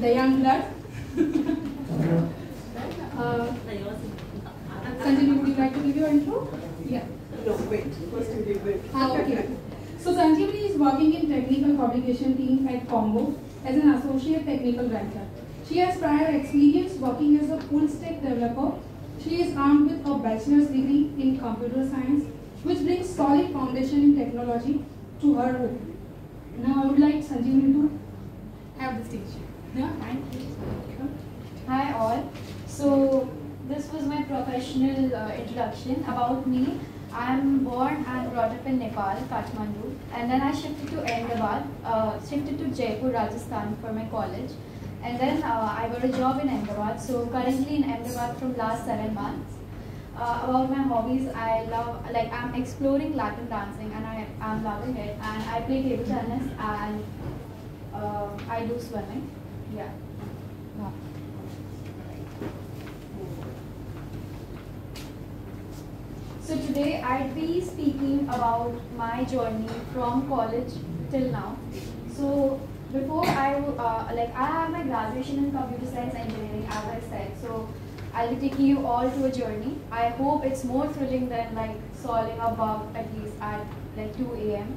the young blood. Sanjeevani, would you like to give your intro? Yeah. No, wait. First you give it. Okay. So Sanjeevani is working in technical publication team at Conga as an associate technical writer. She has prior experience working as a full stack developer. She is armed with a bachelor's degree in computer science, which brings solid foundation in technology to her role. Now I would like Sanjeevani to have the stage. Yeah, thank you. Hi all. So this was my professional introduction about me. I'm born and brought up in Nepal, Kathmandu, and then I shifted to Ahmedabad, shifted to Jaipur, Rajasthan for my college, and then I got a job in Ahmedabad. So currently in Ahmedabad from last 7 months. About my hobbies, I love, I'm exploring Latin dancing and I'm loving it, and I play table tennis and I do swimming. Yeah. So today I'd be speaking about my journey from college till now. So before I have my graduation in computer science engineering, as I said. So I'll be taking you all to a journey. I hope it's more thrilling than solving a bug at least at 2 a.m.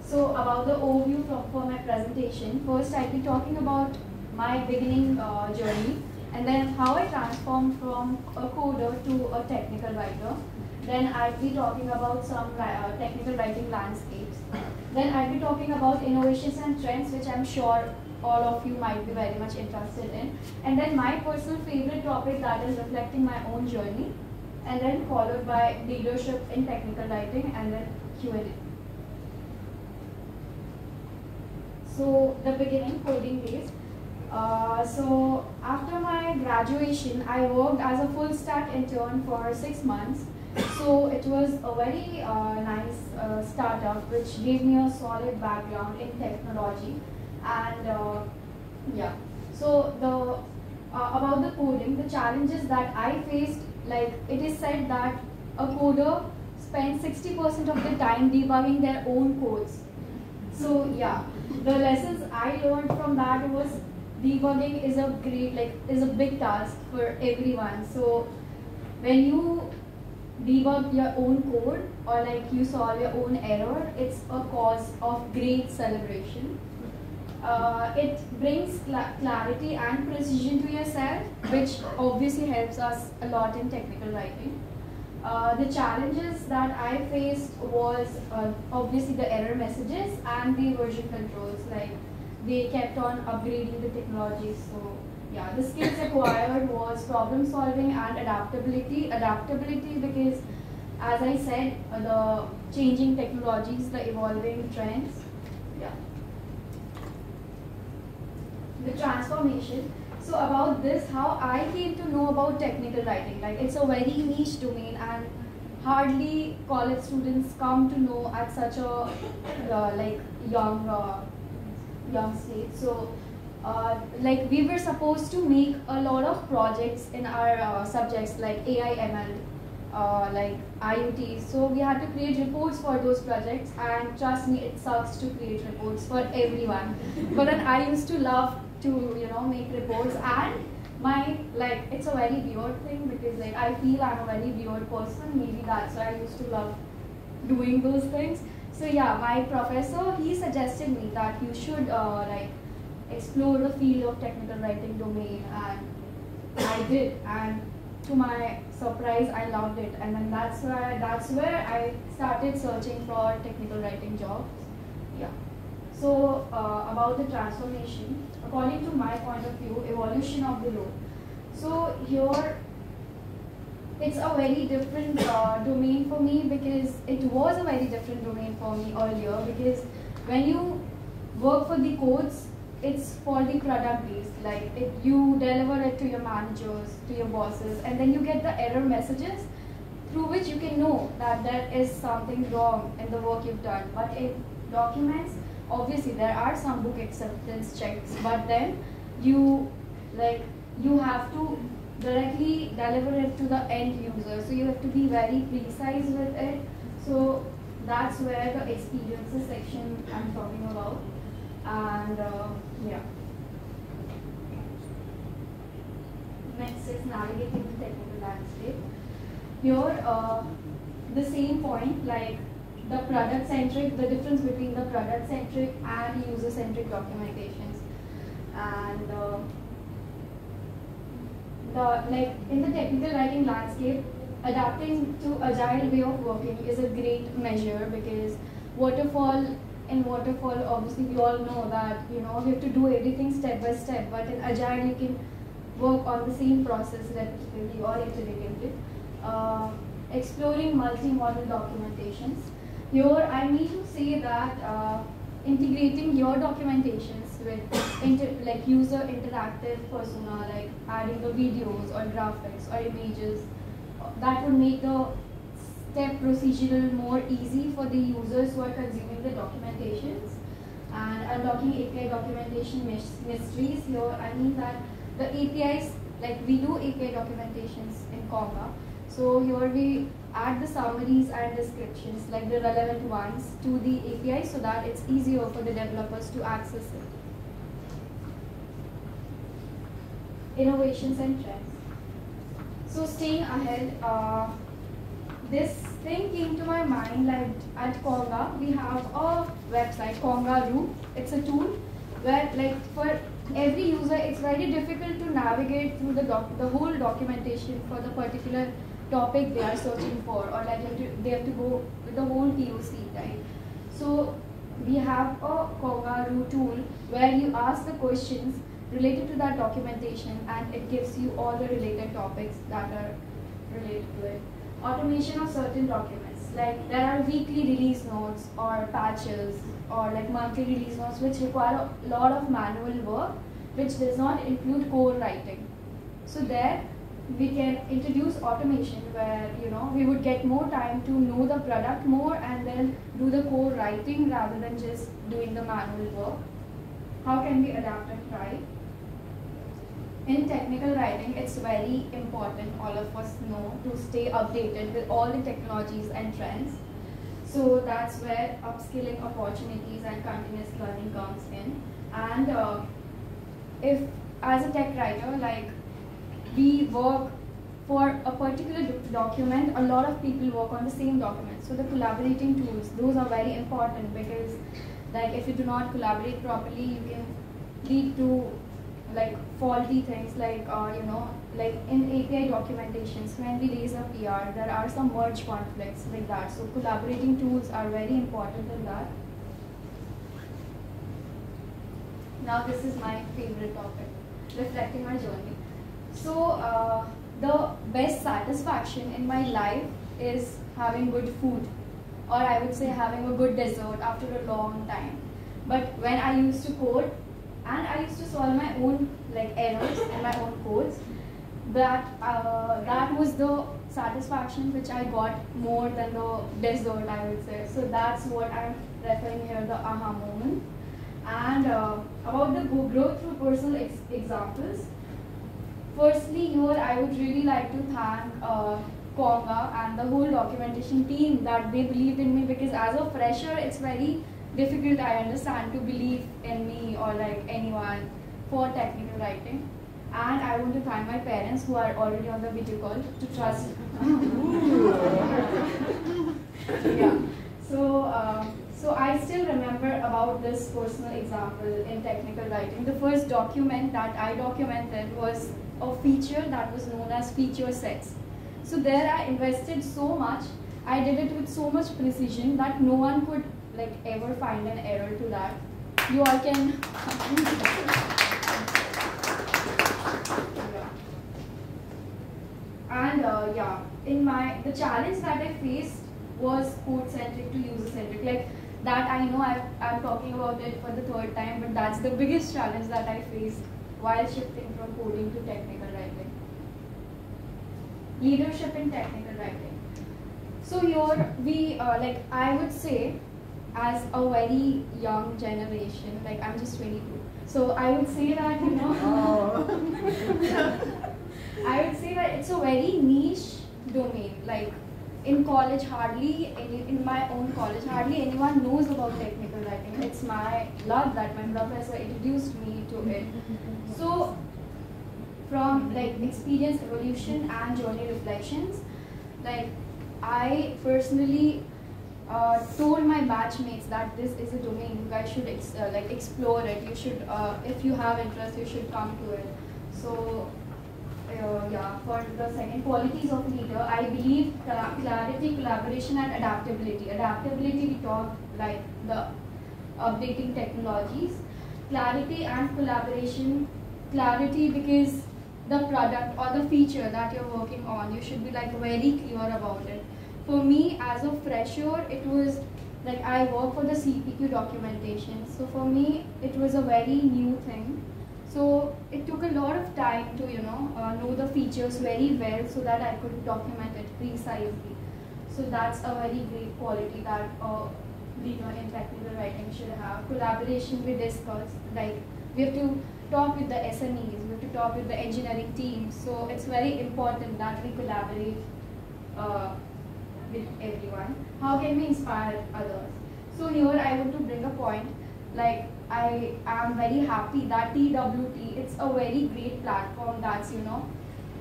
So about the overview for my presentation, first I'll be talking about my beginning journey, and then how I transformed from a coder to a technical writer. Then I'll be talking about some technical writing landscapes. Then I'll be talking about innovations and trends, which I'm sure all of you might be very much interested in. And then my personal favorite topic, that is reflecting my own journey. And then followed by leadership in technical writing, and then Q&A. So the beginning, coding days. So after my graduation, I worked as a full stack intern for 6 months. So it was a very nice startup which gave me a solid background in technology. And yeah, so about the coding, the challenges that I faced, it is said that a coder spends 60% of the time debugging their own codes. So yeah, the lessons I learned from that was debugging is a big task for everyone. So when you debug your own code or you solve your own error, it's a cause of great celebration. It brings clarity and precision to yourself, which obviously helps us a lot in technical writing. The challenges that I faced was obviously the error messages and the version controls. They kept on upgrading the technology. So yeah, the skills acquired was problem solving and adaptability. Adaptability because, as I said, the changing technologies, the evolving trends. Yeah. The transformation. So about this, how I came to know about technical writing. It's a very niche domain, and hardly college students come to know at such a young stage. So we were supposed to make a lot of projects in our subjects like AI, ML, IoT. So we had to create reports for those projects, and trust me, it sucks to create reports for everyone. But then I used to love to make reports, and it's a very weird thing because I feel I'm a very weird person. Maybe that's why I used to love doing those things. So yeah, my professor, he suggested me that you should explore the field of technical writing domain, and I did, and to my surprise I loved it, and then that's where I started searching for technical writing jobs. Yeah. So about the transformation, according to my point of view, evolution of the role. So here it's a very different domain for me, because it was a very different domain for me earlier, because when you work for the codes, it's for the product based, you deliver it to your managers, to your bosses, and then you get the error messages through which you can know that there is something wrong in the work you've done. But in documents, obviously there are some book acceptance checks, but then you have to directly deliver it to the end user, so you have to be very precise with it. So that's where the experiences section I'm talking about. And yeah. Next is navigating the technical landscape. Here, the same point, like the product-centric, the difference between the product-centric and user-centric documentations. And like in the technical writing landscape, adapting to agile way of working is a great measure, because in waterfall, obviously we all know that we have to do everything step by step, but in agile you can work on the same process repetitively or iteratively. Exploring multi-model documentations. Here I need to say that integrating your documentations with like user interactive persona, like adding the videos or graphics or images, that would make the step procedural more easy for the users who are consuming the documentations. And unlocking API documentation mysteries. Here I mean that the APIs, like we do API documentations in Conga, so here we add the summaries and descriptions, like the relevant ones, to the API so that it's easier for the developers to access it. Innovations and trends. So staying ahead, this thing came to my mind, like at Conga, we have a website, Conga. It's a tool where, like, for every user, it's very difficult to navigate through the whole documentation for the particular topic they are searching for, or like they have to go with the whole POC, right? So we have a Conga tool where you ask the questions related to that documentation, and it gives you all the related topics that are related to it. Automation of certain documents, like there are weekly release notes or patches or like monthly release notes which require a lot of manual work, which does not include code writing. So there we can introduce automation where we would get more time to know the product more and then do the code writing rather than just doing the manual work. How can we adapt and try? In technical writing, it's very important, all of us know, to stay updated with all the technologies and trends. So that's where upskilling opportunities and continuous learning comes in. And if as a tech writer, like we work for a particular document, a lot of people work on the same document. So the collaborating tools, those are very important, because like if you do not collaborate properly, you can lead to like faulty things, like like in API documentations, when we raise a PR, there are some merge conflicts like that. So collaborating tools are very important in that. Now this is my favorite topic, reflecting my journey. So the best satisfaction in my life is having good food, or I would say having a good dessert after a long time. But when I used to code, and I used to solve my own like errors and my own codes, that was the satisfaction which I got more than the dessert, I would say. So that's what I'm referring here, the aha moment. And about the growth through personal examples. Firstly, here I would really like to thank Conga and the whole documentation team that they believed in me, because as a fresher, it's very difficult, I understand, to believe in me or like anyone for technical writing. And I want to thank my parents who are already on the video call to trust. Yeah. So I still remember about this personal example in technical writing. The first document that I documented was a feature that was known as feature sets. So there I invested so much. I did it with so much precision that no one could like ever find an error to that. You all can. And yeah, the challenge that I faced was code-centric to user-centric. Like that, I know I'm talking about it for the third time, but that's the biggest challenge that I faced while shifting from coding to technical writing. Leadership in technical writing. So here we, like I would say, as a very young generation, like I'm just 22. So I would say that, I would say that it's a very niche domain. Like in college, in my own college, hardly anyone knows about technical writing. It's my luck that my professor introduced me to it. So from like experience evolution and journey reflections, like I personally told my batchmates that this is a domain you guys should explore it. You should, if you have interest, you should come to it. So yeah, for the second, qualities of leader, I believe clarity, collaboration, and adaptability. Adaptability, we talk like the updating technologies. Clarity and collaboration. Clarity because the product or the feature that you're working on, you should be like very clear about it. For me, as a fresher, it was like I work for the CPQ documentation. So for me, it was a very new thing. So it took a lot of time to know the features very well so that I could document it precisely. So that's a very great quality that a leader in technical writing should have. Collaboration, we discussed, like we have to talk with the SMEs, we have to talk with the engineering teams. So it's very important that we collaborate with everyone. How can we inspire others? So here I want to bring a point, like I am very happy that TWT, it's a very great platform that's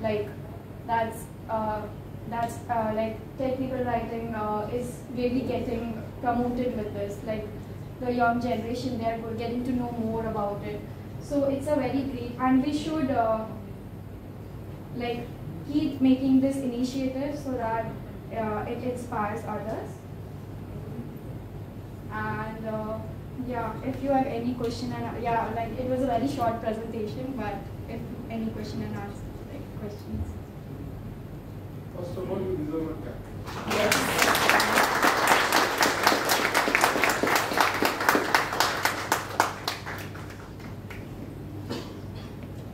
like technical writing is really getting promoted with this. Like the young generation, they're getting to know more about it. So it's a very great, and we should like keep making this initiative so that it inspires others. And yeah, if you have any question, and yeah, like it was a very short presentation, but if any question and answer, like questions. First of all, you deserve a clap. Yes.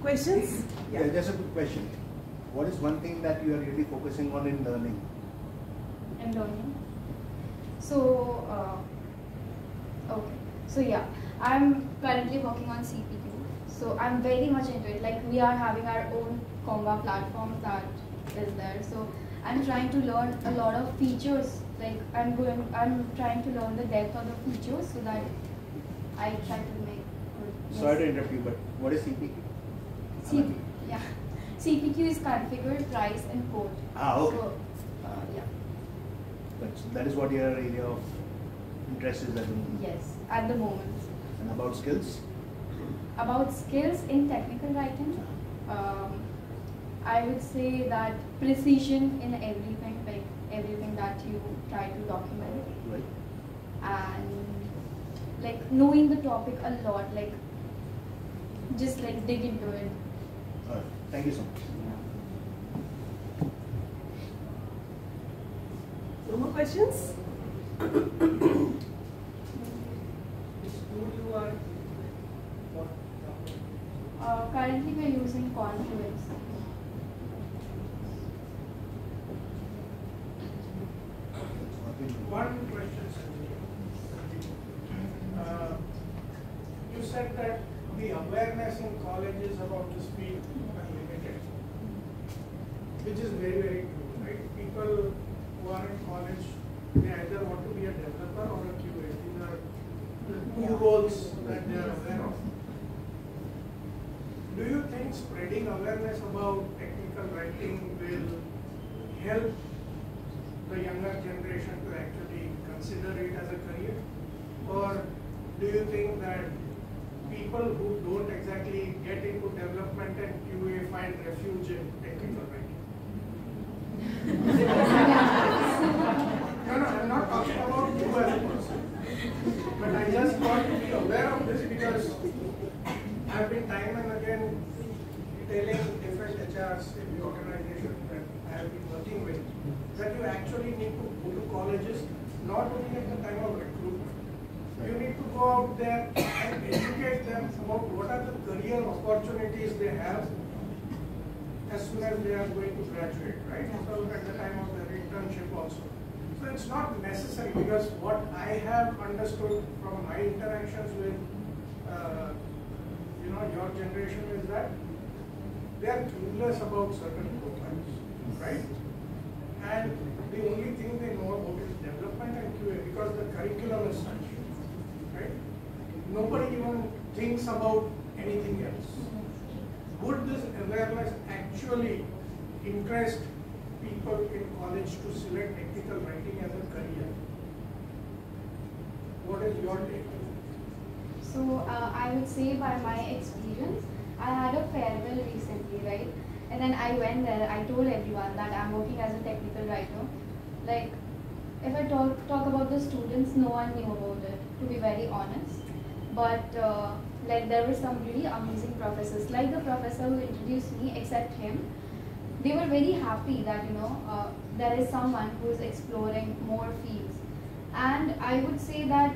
Questions? Yeah, just a quick question. What is one thing that you are really focusing on in learning? In learning. So, okay. So yeah, I'm currently working on CPQ. So I'm very much into it. Like we are having our own Conga platform that is there. So I'm trying to learn a lot of features. Like I'm trying to learn the depth of the features so that I try to make good. Sorry to interrupt you, but what is CPQ? Yeah. CPQ is configure, price, and code. Ah, okay. So, yeah. But that is what your area of interest is at the moment? Yes, at the moment. And about skills? About skills in technical writing, I would say that precision in everything, like everything that you try to document. Right. And like knowing the topic a lot, like just like dig into it. Alright, thank you so much. No more questions? Currently we are using Confluence. One question, Sanjeev. You said that the awareness in colleges about this field are limited, which is very, very true, right? People who are in college, they either want to be a developer or a QA. These are the two roles that they are aware of. Do you think spreading awareness about technical writing will help the younger generation to actually consider it as a career? Or do you think that people who don't exactly get into development and QA find refuge in technical writing? No, I'm not talking about you as a person. But I just want to be aware of this because I've been time and again telling different HRs in the organization that I have been working with that you actually need to go to colleges not only at the time of recruitment. You need to go out there and educate them about what are the career opportunities they have as soon as they are going to graduate, right? So at the time of their internship also. So it's not necessary because what I have understood from my interactions with your generation is that they are clueless about certain profiles, right? and the only thing they know about is development and QA because the curriculum is such, right? Nobody even thinks about anything else. Would this awareness actually interest people in college to select technical writing as a career? What is your take? So I would say by my experience, I had a farewell recently, right? And then I went there, I told everyone that I'm working as a technical writer. Like, if I talk about the students, no one knew about it, to be very honest. But like there were some really amazing professors, like the professor who introduced me, except him. They were very happy that, there is someone who is exploring more fields. And I would say that,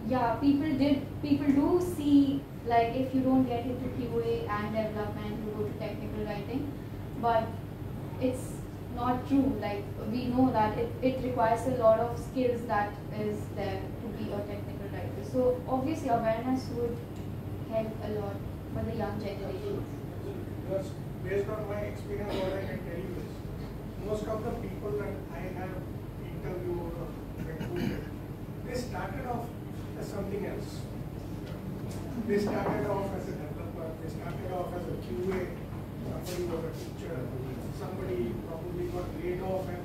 yeah, people do see, like if you don't get into QA and development, you go to technical writing, but it's not true. Like we know that it requires a lot of skills that is there to be a technical writer. So obviously awareness would help a lot for the young generation. Because based on my experience, what I can tell you is, most of the people that I have interviewed or recruited, they started off as something else. They started off as a developer, they started off as a QA, somebody was a teacher, somebody probably got laid off and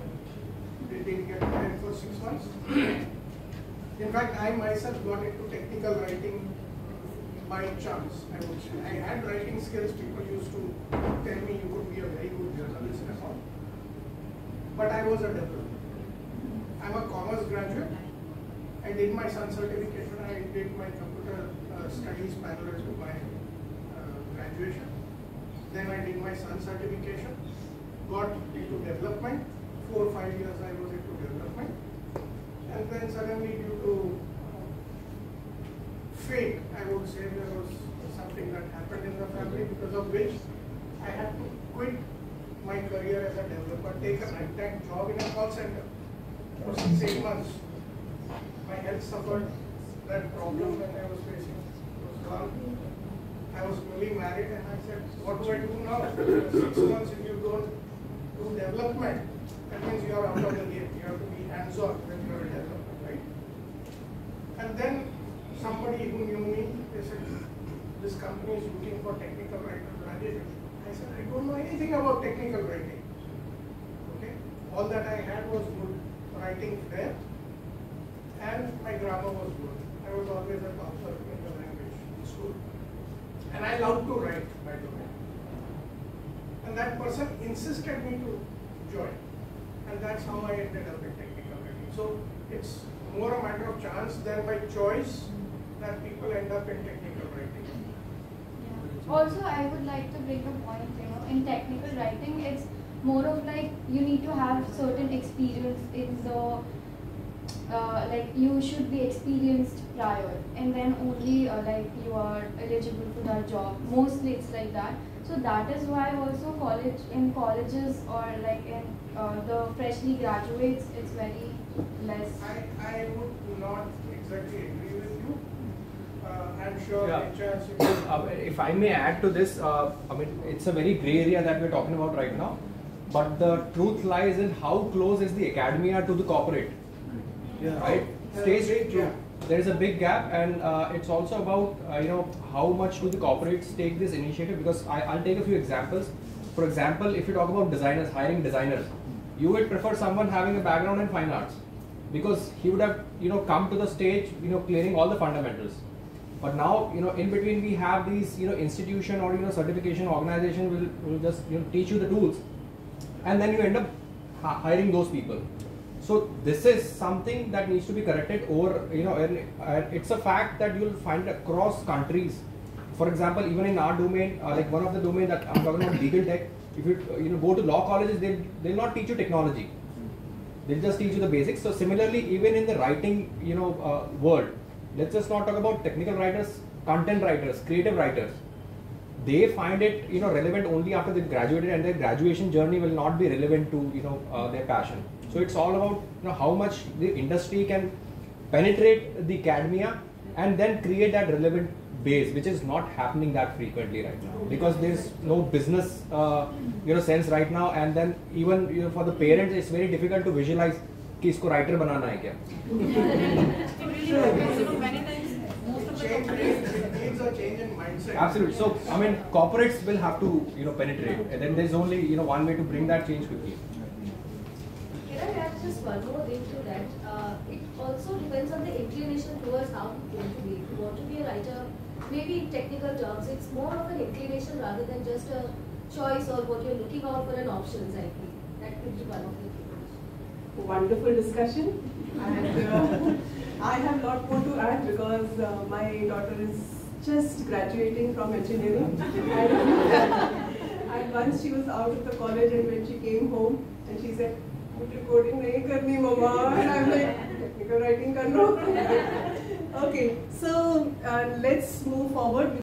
they didn't get paid for 6 months. In fact, I myself got into technical writing by chance, I would say. I had writing skills, people used to tell me you could be a very good journalist and all. But I was a developer. I'm a commerce graduate. I did my Sun certification, I did my computer studies parallel to my graduation. Then I did my Sun certification, got into development. 4 or 5 years I was into development. And then suddenly due to fate, I would say there was something that happened in the family because of which I had to quit my career as a developer, take a night-time job in a call center for 6-8 months. My health suffered, that problem that I was facing was gone. I was newly married and I said, what do I do now? 6 months if you don't do development, that means you are out of the game. You have to be hands-on when you are a developer, right? And then somebody who knew me, they said, this company is looking for technical writers. I said, I don't know anything about technical writing. Okay? All that I had was good writing there, and my grammar was good. I was always a topper in the language in school. And I loved to write, by the way. And that person insisted me to join. And that's how I ended up in technical writing. So it's more a matter of chance than by choice that people end up in technical writing. Yeah. Also, I would like to bring a point, in technical writing, it's more of like you need to have certain experience in the, like you should be experienced prior, and then only like you are eligible for that job. Mostly it's like that. So that is why also colleges or like in the freshly graduates, it's very less. I would not exactly agree with you. I'm sure if I may add to this, I mean, it's a very gray area that we're talking about right now. But the truth lies in how close is the academia to the corporate. Yeah. Right? Stage two. There is a big gap, and it's also about how much do the corporates take this initiative. Because I'll take a few examples. For example, if you talk about designers, hiring designers, you would prefer someone having a background in fine arts, because he would have come to the stage clearing all the fundamentals. But now in between we have these institution or certification organization will just teach you the tools, and then you end up hiring those people. So this is something that needs to be corrected over, it's a fact that you'll find across countries. For example, even in our domain, like one of the domain that I'm talking about, legal tech, if you go to law colleges, they'll not teach you technology. They'll just teach you the basics. So similarly, even in the writing, world, let's just not talk about technical writers, content writers, creative writers. They find it, relevant only after they've graduated, and their graduation journey will not be relevant to, their passion. So it's all about how much the industry can penetrate the academia and then create that relevant base, which is not happening that frequently right now, because there's no business sense right now, and then even for the parents it's very difficult to visualize कि इसको writer बनाना है क्या. Needs a change in mindset. Absolutely. So I mean, corporates will have to penetrate, and then there's only one way to bring that change quickly. Can I add just one more thing to that? It also depends on the inclination towards how you want to be. If you want to be a writer, maybe in technical terms, it's more of an inclination rather than just a choice or what you're looking out for an options, I think. That could be one of the things. Wonderful discussion. And I have a lot more to add because my daughter is just graduating from engineering. And once she was out of the college, and when she came home and she said, "Mujhe coding nahi karni, mama," and I'm like, "Technical writing kar lo." Okay, so let's move forward.